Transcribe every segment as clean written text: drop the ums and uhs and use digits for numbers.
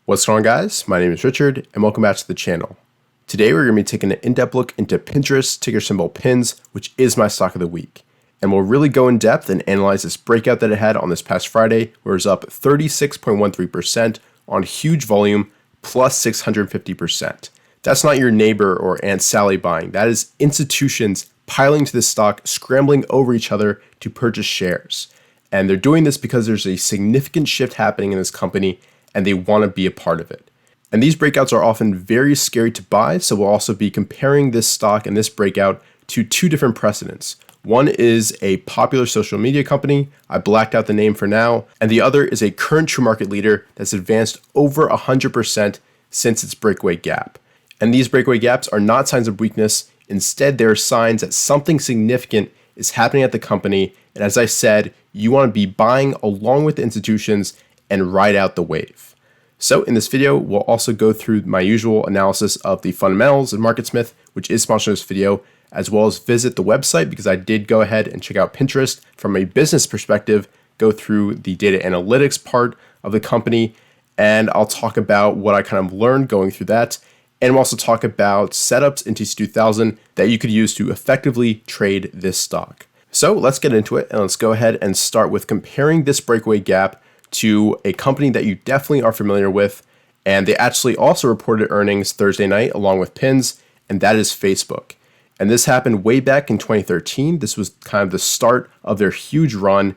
What's going on, guys? My name is Richard and welcome back to the channel. Today we're going to be taking an in-depth look into Pinterest ticker symbol PINS, which is my stock of the week. And we'll really go in depth and analyze this breakout that it had on this past Friday, where it was up 36.13% on huge volume plus 650%. That's not your neighbor or Aunt Sally buying. That is institutions piling to this stock, scrambling over each other to purchase shares. And they're doing this because there's a significant shift happening in this company and they want to be a part of it. And these breakouts are often very scary to buy, so we'll also be comparing this stock and this breakout to two different precedents. One is a popular social media company, I blacked out the name for now, and the other is a current true market leader that's advanced over 100% since its breakaway gap. And these breakaway gaps are not signs of weakness, instead they are signs that something significant is happening at the company, and as I said, you want to be buying along with the institutions and ride out the wave. So in this video, we'll also go through my usual analysis of the fundamentals in Marketsmith, which is sponsoring this video, as well as visit the website because I did go ahead and check out Pinterest from a business perspective, go through the data analytics part of the company, and I'll talk about what I kind of learned going through that. And we'll also talk about setups in TC2000 that you could use to effectively trade this stock. So let's get into it and let's go ahead and start with comparing this breakaway gap to a company that you definitely are familiar with. And they actually also reported earnings Thursday night along with PINS, and that is Facebook. And this happened way back in 2013. This was kind of the start of their huge run.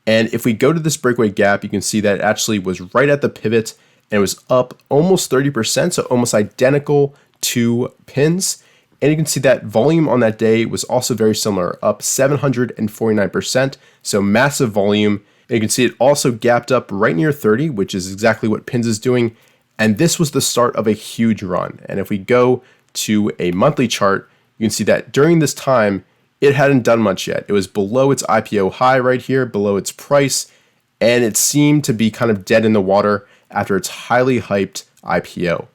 And if we go to this breakaway gap, you can see that it actually was right at the pivot and it was up almost 30%, so almost identical to PINS. And you can see that volume on that day was also very similar, up 749%, so massive volume. And you can see it also gapped up right near 30, which is exactly what PINS is doing. And this was the start of a huge run. And if we go to a monthly chart, you can see that during this time, it hadn't done much yet. It was below its IPO high right here, below its price, and it seemed to be kind of dead in the water after its highly hyped IPO.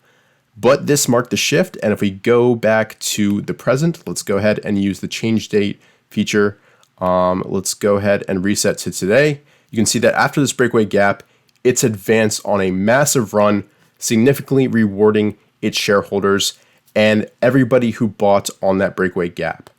But this marked the shift, and if we go back to the present, let's go ahead and use the change date feature. Let's go ahead and reset to today. You can see that after this breakaway gap, it's advanced on a massive run, significantly rewarding its shareholders and everybody who bought on that breakaway gap.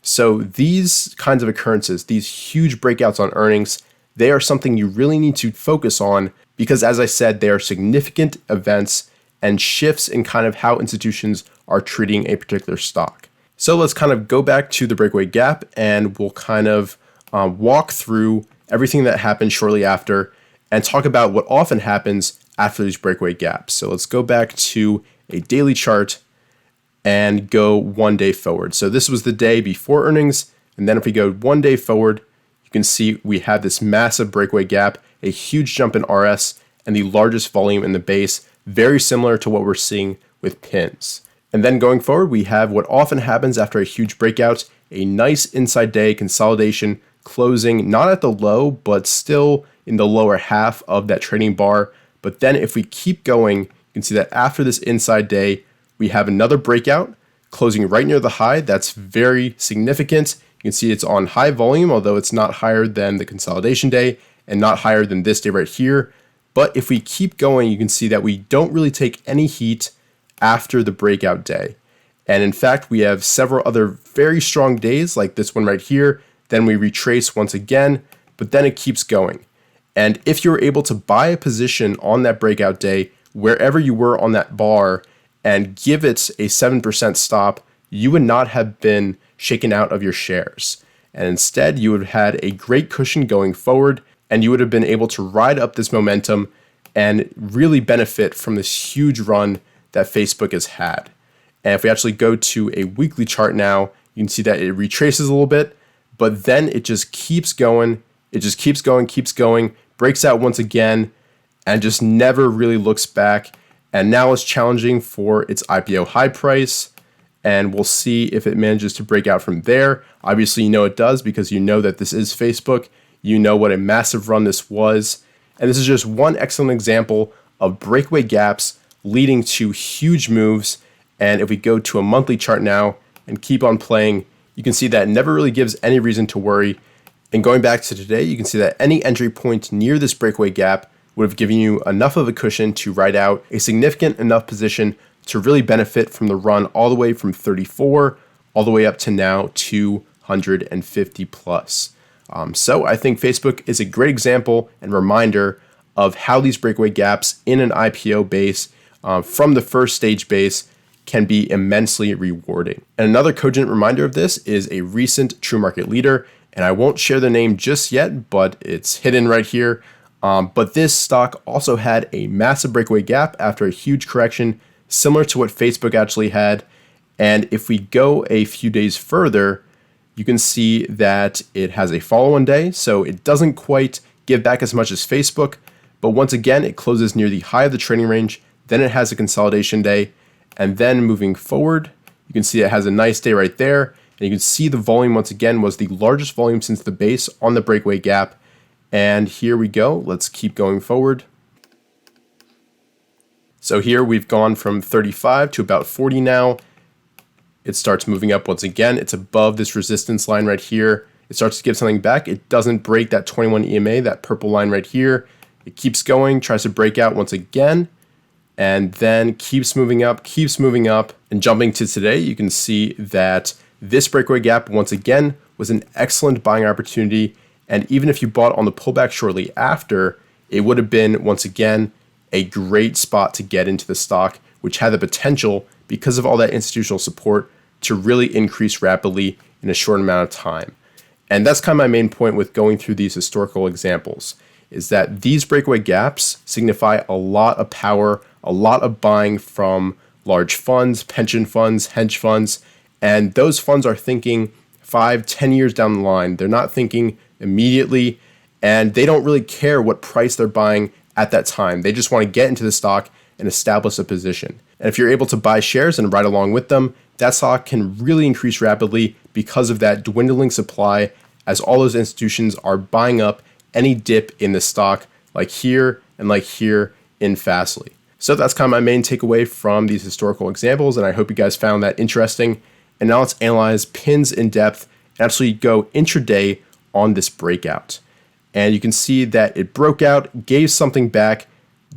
So these kinds of occurrences, these huge breakouts on earnings, they are something you really need to focus on because, as I said, they are significant events and shifts in kind of how institutions are treating a particular stock. So let's kind of go back to the breakaway gap and we'll kind of walk through everything that happened shortly after and talk about what often happens after these breakaway gaps. So let's go back to a daily chart and go 1 day forward. So this was the day before earnings. And then if we go 1 day forward, you can see we have this massive breakaway gap, a huge jump in RS and the largest volume in the base, very similar to what we're seeing with PINS. And then going forward, we have what often happens after a huge breakout, a nice inside day consolidation, closing not at the low, but still in the lower half of that trading bar. But then if we keep going, you can see that after this inside day, we have another breakout closing right near the high. That's very significant. You can see it's on high volume, although it's not higher than the consolidation day and not higher than this day right here. But if we keep going, you can see that we don't really take any heat after the breakout day. And in fact, we have several other very strong days like this one right here. Then we retrace once again, but then it keeps going. And if you're able to buy a position on that breakout day, wherever you were on that bar, and give it a 7% stop, you would not have been shaken out of your shares. And instead, you would have had a great cushion going forward, and you would have been able to ride up this momentum and really benefit from this huge run that Facebook has had. And if we actually go to a weekly chart now, you can see that it retraces a little bit, but then it just keeps going. It just keeps going, breaks out once again, and just never really looks back. And now it's challenging for its IPO high price. And we'll see if it manages to break out from there. Obviously, you know it does because you know that this is Facebook. You know what a massive run this was. And this is just one excellent example of breakaway gaps leading to huge moves. And if we go to a monthly chart now and keep on playing, you can see that it never really gives any reason to worry. And going back to today, you can see that any entry point near this breakaway gap would have given you enough of a cushion to ride out a significant enough position to really benefit from the run all the way from 34 all the way up to now 250 plus. So I think Facebook is a great example and reminder of how these breakaway gaps in an IPO base from the first stage base can be immensely rewarding. And another cogent reminder of this is a recent true market leader, and I won't share the name just yet, but it's hidden right here. But this stock also had a massive breakaway gap after a huge correction, similar to what Facebook actually had. And if we go a few days further, you can see that it has a follow-on day, so it doesn't quite give back as much as Facebook, but once again, it closes near the high of the trading range. Then it has a consolidation day, and then moving forward, you can see it has a nice day right there, and you can see the volume once again was the largest volume since the base on the breakaway gap. And here we go. Let's keep going forward. So here we've gone from 35 to about 40 now. It starts moving up once again. It's above this resistance line right here. It starts to give something back. It doesn't break that 21 EMA, that purple line right here. It keeps going, tries to break out once again, and then keeps moving up. And jumping to today, you can see that this breakaway gap once again was an excellent buying opportunity. And even if you bought on the pullback shortly after, it would have been once again a great spot to get into the stock, which had the potential, because of all that institutional support, to really increase rapidly in a short amount of time. And that's kind of my main point with going through these historical examples, is that these breakaway gaps signify a lot of power, a lot of buying from large funds, pension funds, hedge funds, and those funds are thinking 5-10 years down the line. They're not thinking immediately, and they don't really care what price they're buying at that time. They just want to get into the stock and establish a position. And if you're able to buy shares and ride along with them, that stock can really increase rapidly because of that dwindling supply, as all those institutions are buying up any dip in the stock, like here and like here in Fastly. So that's kind of my main takeaway from these historical examples, and I hope you guys found that interesting. And now let's analyze pins in depth and actually go intraday on this breakout. And you can see that it broke out, gave something back,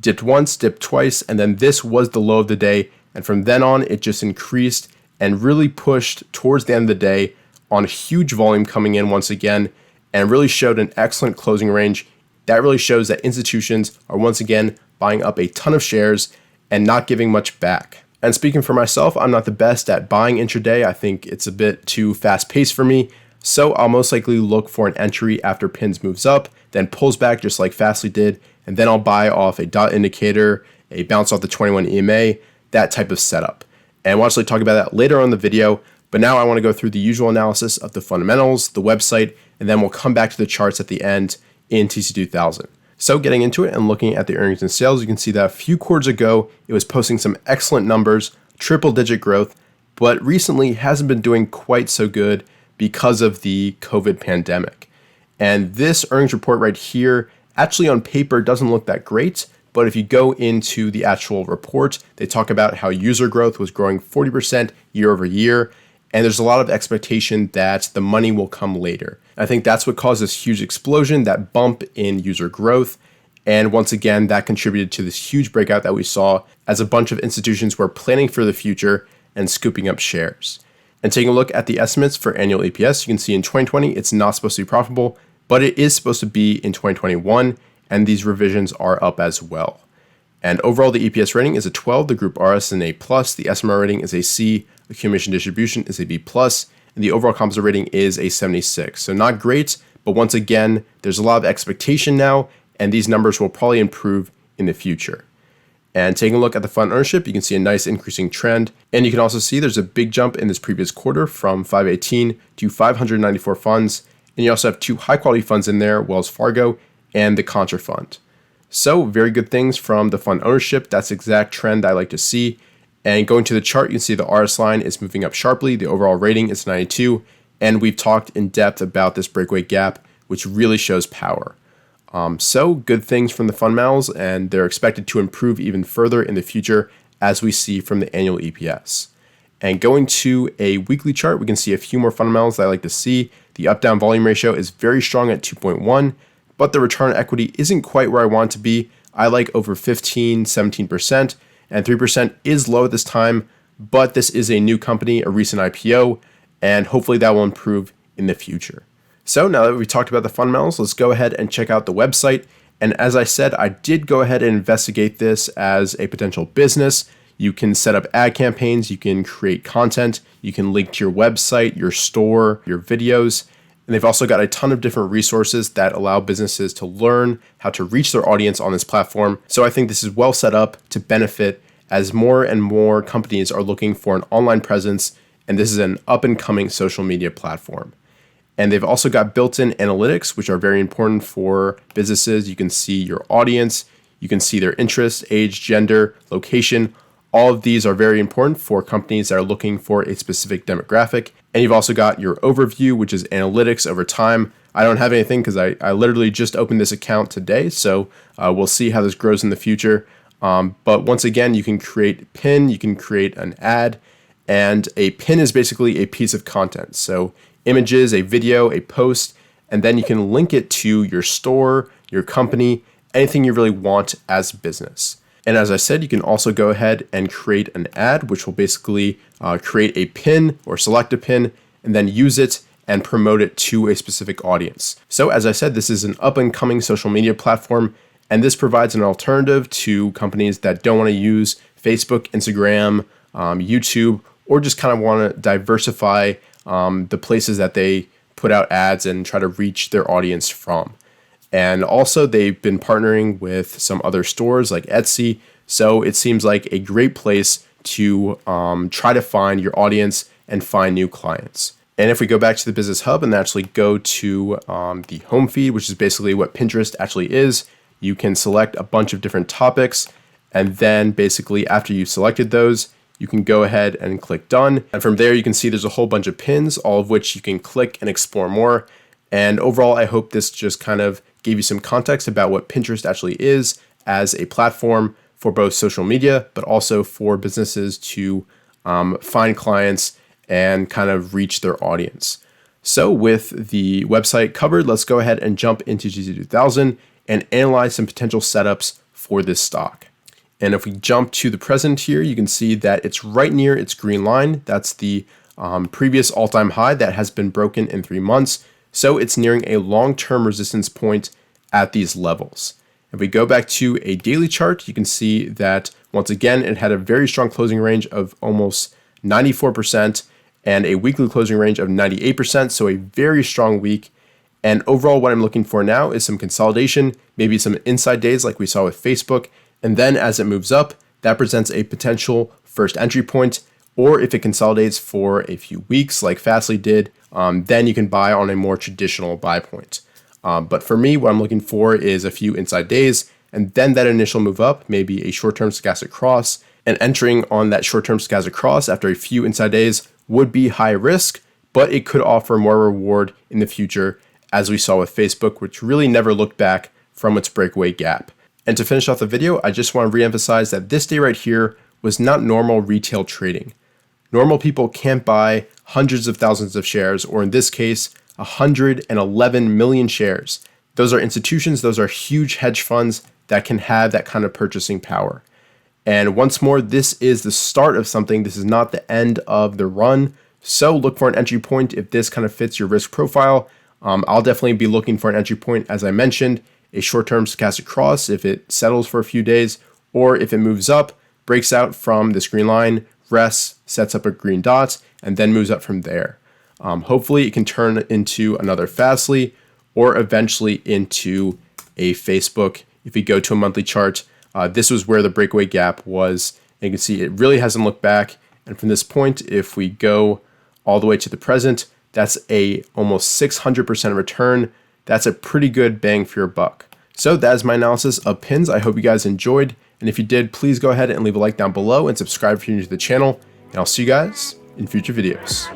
dipped once, dipped twice, and then this was the low of the day. And from then on, it just increased and really pushed towards the end of the day on a huge volume coming in once again, and really showed an excellent closing range. That really shows that institutions are once again buying up a ton of shares and not giving much back. And speaking for myself, I'm not the best at buying intraday. I think it's a bit too fast paced for me. So I'll most likely look for an entry after pins moves up, then pulls back just like Fastly did, and then I'll buy off a dot indicator, a bounce off the 21 EMA, that type of setup. And we'll actually talk about that later on in the video, but now I want to go through the usual analysis of the fundamentals, the website, and then we'll come back to the charts at the end in TC2000. So getting into it and looking at the earnings and sales, you can see that a few quarters ago, it was posting some excellent numbers, triple-digit growth, but recently hasn't been doing quite so good because of the COVID pandemic. And this earnings report right here, actually on paper doesn't look that great, but if you go into the actual report, they talk about how user growth was growing 40% year over year, and there's a lot of expectation that the money will come later. I think that's what caused this huge explosion, that bump in user growth. And once again, that contributed to this huge breakout that we saw as a bunch of institutions were planning for the future and scooping up shares. And taking a look at the estimates for annual EPS, you can see in 2020, it's not supposed to be profitable, but it is supposed to be in 2021, and these revisions are up as well. And overall, the EPS rating is a 12, the group RS is an A+, the SMR rating is a C, accumulation distribution is a B+, and the overall composite rating is a 76. So not great, but once again, there's a lot of expectation now, and these numbers will probably improve in the future. And taking a look at the fund ownership, you can see a nice increasing trend. And you can also see there's a big jump in this previous quarter from 518 to 594 funds. And you also have two high quality funds in there, Wells Fargo and the Contra Fund. So very good things from the fund ownership. That's the exact trend I like to see. And going to the chart, you can see the RS line is moving up sharply. The overall rating is 92. And we've talked in depth about this breakaway gap, which really shows power. So good things from the fundamentals, and they're expected to improve even further in the future, as we see from the annual EPS. And going to a weekly chart, we can see a few more fundamentals that I like to see. The up-down volume ratio is very strong at 2.1, but the return on equity isn't quite where I want it to be. I like over 15, 17%, and 3% is low at this time, but this is a new company, a recent IPO, and hopefully that will improve in the future. So now that we talked about the fundamentals, let's go ahead and check out the website. And as I said, I did go ahead and investigate this as a potential business. You can set up ad campaigns, you can create content, you can link to your website, your store, your videos. And they've also got a ton of different resources that allow businesses to learn how to reach their audience on this platform. So I think this is well set up to benefit as more and more companies are looking for an online presence. And this is an up and coming social media platform. And they've also got built-in analytics, which are very important for businesses. You can see your audience, you can see their interests, age, gender, location. All of these are very important for companies that are looking for a specific demographic. And you've also got your overview, which is analytics over time. I don't have anything because I literally just opened this account today. So we'll see how this grows in the future. But once again, you can create a pin, you can create an ad, and a pin is basically a piece of content. So images, a video, a post, and then you can link it to your store, your company, anything you really want as a business. And as I said, you can also go ahead and create an ad, which will basically create a pin or select a pin and then use it and promote it to a specific audience. So as I said, this is an up and coming social media platform, and this provides an alternative to companies that don't want to use Facebook, Instagram, YouTube, or just kind of want to diversify the places that they put out ads and try to reach their audience from. And also they've been partnering with some other stores like Etsy. So it seems like a great place to try to find your audience and find new clients. And if we go back to the Business Hub and actually go to the home feed, which is basically what Pinterest actually is, you can select a bunch of different topics. And then basically after you've selected those, you can go ahead and click done. And from there, you can see there's a whole bunch of pins, all of which you can click and explore more. And overall, I hope this just kind of gave you some context about what Pinterest actually is as a platform for both social media, but also for businesses to find clients and kind of reach their audience. So with the website covered, let's go ahead and jump into GC2000 and analyze some potential setups for this stock. And if we jump to the present here, you can see that it's right near its green line. That's the previous all-time high that has been broken in 3 months. So it's nearing a long-term resistance point at these levels. If we go back to a daily chart, you can see that once again, it had a very strong closing range of almost 94% and a weekly closing range of 98%. So a very strong week. And overall, what I'm looking for now is some consolidation, maybe some inside days like we saw with Facebook. And then as it moves up, that presents a potential first entry point. Or if it consolidates for a few weeks like Fastly did, then you can buy on a more traditional buy point. But for me, what I'm looking for is a few inside days and then that initial move up, maybe a short-term stochastic cross. And entering on that short-term stochastic cross after a few inside days would be high risk, but it could offer more reward in the future, as we saw with Facebook, which really never looked back from its breakaway gap. And to finish off the video, I just want to reemphasize that this day right here was not normal retail trading. Normal people can't buy hundreds of thousands of shares, or in this case, 111 million shares. Those are institutions, those are huge hedge funds that can have that kind of purchasing power. And once more, this is the start of something. This is not the end of the run. So look for an entry point if this kind of fits your risk profile. I'll definitely be looking for an entry point, as I mentioned, a short-term stochastic cross if it settles for a few days, or if it moves up, breaks out from this green line, rests, sets up a green dot, and then moves up from there. Hopefully it can turn into another Fastly or eventually into a Facebook. If we go to a monthly chart, this was where the breakaway gap was. And you can see it really hasn't looked back. And from this point, if we go all the way to the present, that's a almost 600% return. That's a pretty good bang for your buck. So that is my analysis of pins. I hope you guys enjoyed. And if you did, please go ahead and leave a like down below and subscribe if you're new to the channel. And I'll see you guys in future videos.